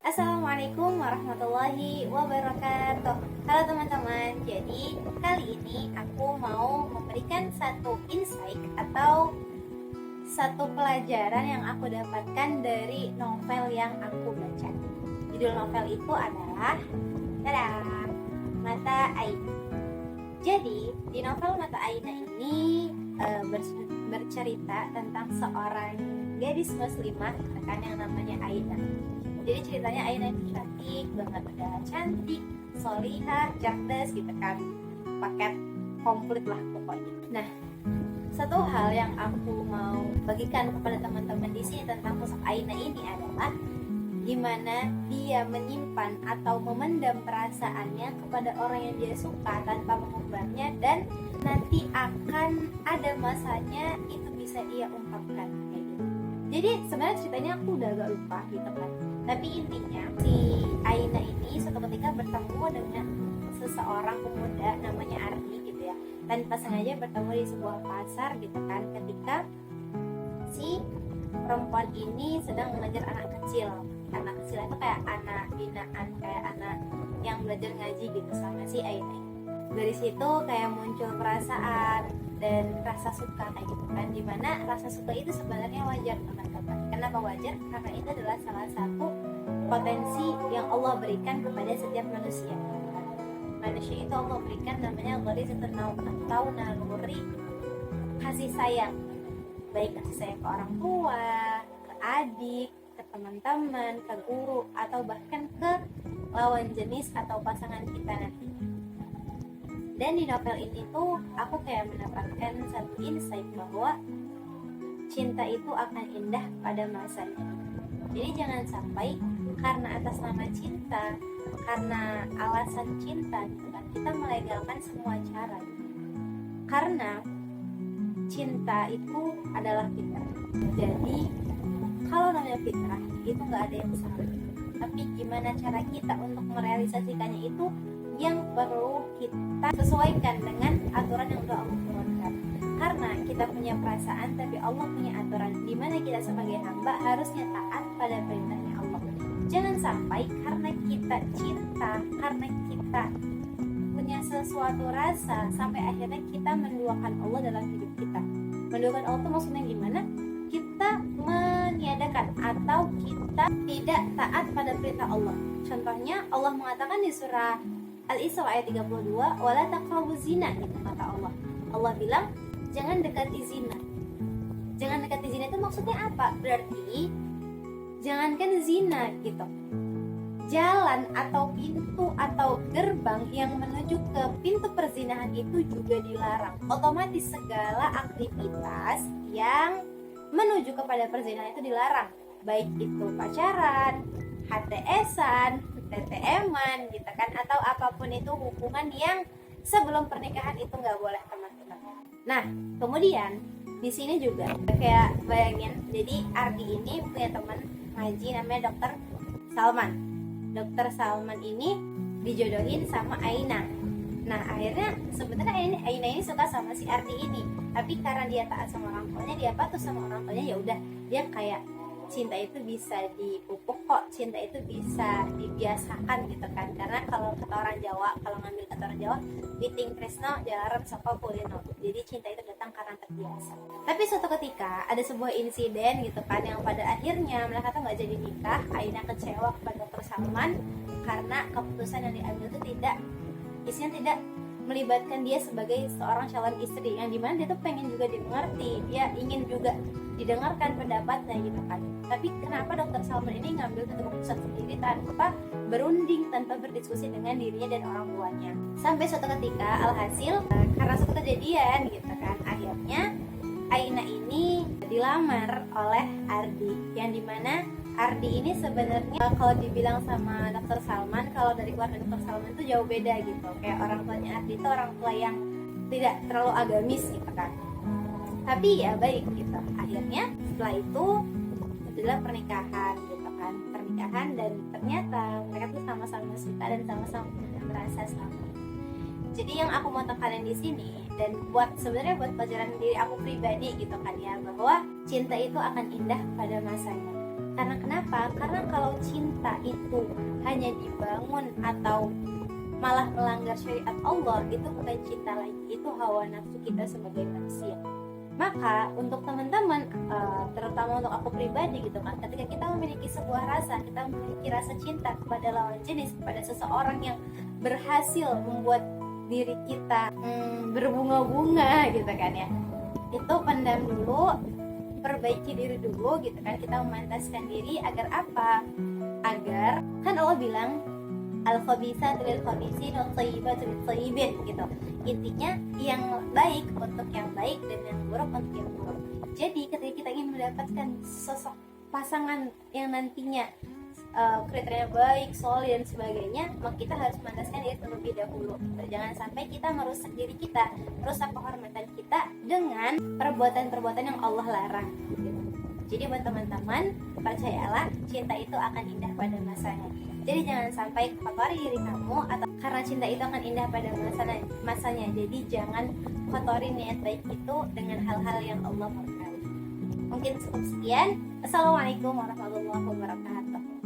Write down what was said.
Assalamualaikum warahmatullahi wabarakatuh. Halo teman-teman, jadi kali ini aku mau memberikan satu insight atau satu pelajaran yang aku dapatkan dari novel yang aku baca. Judul novel itu adalah Mata Aina. Jadi di novel Mata Aina ini bercerita tentang seorang gadis muslimah kan yang namanya Aina. Jadi ceritanya Aina itu cantik banget, udah cantik, solihah, cerdas gitu kan, paket komplit lah pokoknya. Nah, satu hal yang aku mau bagikan kepada teman-teman di sini tentang sosok Aina ini adalah gimana dia menyimpan atau memendam perasaannya kepada orang yang dia suka tanpa mengumbarnya, dan nanti akan ada masanya itu bisa dia ungkapkan kayak gitu. Jadi sebenarnya ceritanya aku udah agak lupa gitu kan. Tapi intinya si Aina ini suatu ketika bertemu dengan seseorang pemuda namanya Ardi gitu ya. Tanpa sengaja bertemu di sebuah pasar gitu kan, ketika si perempuan ini sedang mengajar anak kecil. Anak kecil itu kayak anak binaan, kayak anak yang belajar ngaji gitu sama si Aina. Dari situ kayak muncul perasaan dan rasa suka kayak gitu kan, dimana rasa suka itu sebenarnya wajar teman-teman. Kenapa wajar? Karena itu adalah salah satu potensi yang Allah berikan kepada setiap manusia. Manusia itu Allah berikan namanya gharizatun atau naluri kasih sayang, baik kasih sayang ke orang tua, ke adik, ke teman-teman, ke guru, atau bahkan ke lawan jenis atau pasangan kita nanti. Dan di novel ini tuh aku kayak mendapatkan satu insight bahwa cinta itu akan indah pada masanya. Jadi jangan sampai karena atas nama cinta, karena alasan cinta gitu kan, kita melegalkan semua cara. Karena cinta itu adalah fitrah. Jadi kalau namanya fitrah itu nggak ada yang salah. Tapi gimana cara kita untuk merealisasikannya itu yang perlu kita sesuaikan dengan aturan yang udah Allah turunkan. Karena kita punya perasaan, tapi Allah punya aturan di mana kita sebagai hamba harusnya taat pada perintahnya Allah. Jangan sampai karena kita cinta, karena kita punya sesuatu rasa, sampai akhirnya kita menduakan Allah dalam hidup kita. Menduakan Allah itu maksudnya gimana? Kita meniadakan atau kita tidak taat pada perintah Allah. Contohnya Allah mengatakan di surah Al-Isra ayat 32, wala taqrabuz zina, gitu kata Allah. Allah bilang jangan dekati zina. Jangan dekati zina itu maksudnya apa? Berarti jangankan zina gitu, jalan atau pintu atau gerbang yang menuju ke pintu perzinahan itu juga dilarang. Otomatis segala aktivitas yang menuju kepada perzinahan itu dilarang, baik itu pacaran, HTS-an, TTM-an gitu kan, atau apapun itu hubungan yang sebelum pernikahan itu nggak boleh teman-teman. Nah kemudian di sini juga kayak bayangin, jadi Ardi ini punya teman ngaji namanya Dokter Salman. Dokter Salman ini dijodohin sama Aina. Nah akhirnya sebenarnya Aina ini suka sama si Ardi ini, tapi karena dia taat sama orang tuanya, dia patuh sama orang tuanya, ya udah dia kayak cinta itu bisa dipupuk kok, cinta itu bisa dibiasakan gitu kan. Karena kalau kata orang Jawa, kalau ngambil kata orang Jawa, witing tresno jalaran saka kulino. Jadi cinta itu datang karena terbiasa. Tapi suatu ketika ada sebuah insiden gitu kan, yang pada akhirnya mereka tuh nggak jadi nikah. Aina kecewa kepada Dr. Salman karena keputusan yang diambil itu tidak melibatkan dia sebagai seorang calon istri, yang dimana dia tuh pengen juga dimengerti, dia ingin juga didengarkan pendapatnya gitu kan. Tapi kenapa Dokter Salman ini ngambil keputusan sendiri tanpa berunding, tanpa berdiskusi dengan dirinya dan orang tuanya. Sampai suatu ketika alhasil karena suatu kejadian gitu kan, akhirnya Aina ini dilamar oleh Ardi, yang dimana Ardi ini sebenarnya kalau dibilang sama Dokter Salman, kalau dari keluarga Dokter Salman itu jauh beda gitu. Kayak orang tuanya Ardi itu orang tua yang tidak terlalu agamis gitu kan, tapi ya baik gitu. Akhirnya setelah itu adalah pernikahan gitu kan, dan ternyata mereka tuh sama-sama suka dan sama-sama merasa sama. Jadi yang aku mau tekanin di sini, dan sebenarnya buat pelajaran diri aku pribadi gitu kan ya, bahwa cinta itu akan indah pada masanya. Karena kenapa? Karena kalau cinta itu hanya dibangun atau malah melanggar syariat Allah, itu bukan cinta lagi, itu hawa nafsu kita sebagai manusia. Maka untuk teman-teman, terutama untuk aku pribadi gitu kan, ketika kita memiliki sebuah rasa, kita memiliki rasa cinta kepada lawan jenis, kepada seseorang yang berhasil membuat diri kita berbunga-bunga gitu kan ya, itu pendam dulu, perbaiki diri dulu gitu kan, kita memantaskan diri agar apa? Agar kan Allah bilang al-khabithatu lil-khabithin wat-thayyibatu lit-thayyibin gitu. Intinya yang baik untuk yang baik dan yang buruk untuk yang buruk. Jadi ketika kita ingin mendapatkan sosok pasangan yang nantinya kriteria baik, solid dan sebagainya, maka kita harus memantaskan diri terlebih dahulu. Jangan sampai kita merusak diri kita, merusak kehormatan kita dengan perbuatan-perbuatan yang Allah larang gitu. Jadi buat teman-teman, percayalah cinta itu akan indah pada masanya. Jadi jangan sampai kotori diri kamu, atau karena cinta itu akan indah pada masanya. Jadi jangan kotori niat baik itu dengan hal-hal yang Allah murkai. Mungkin cukup sekian. Assalamualaikum warahmatullahi wabarakatuh.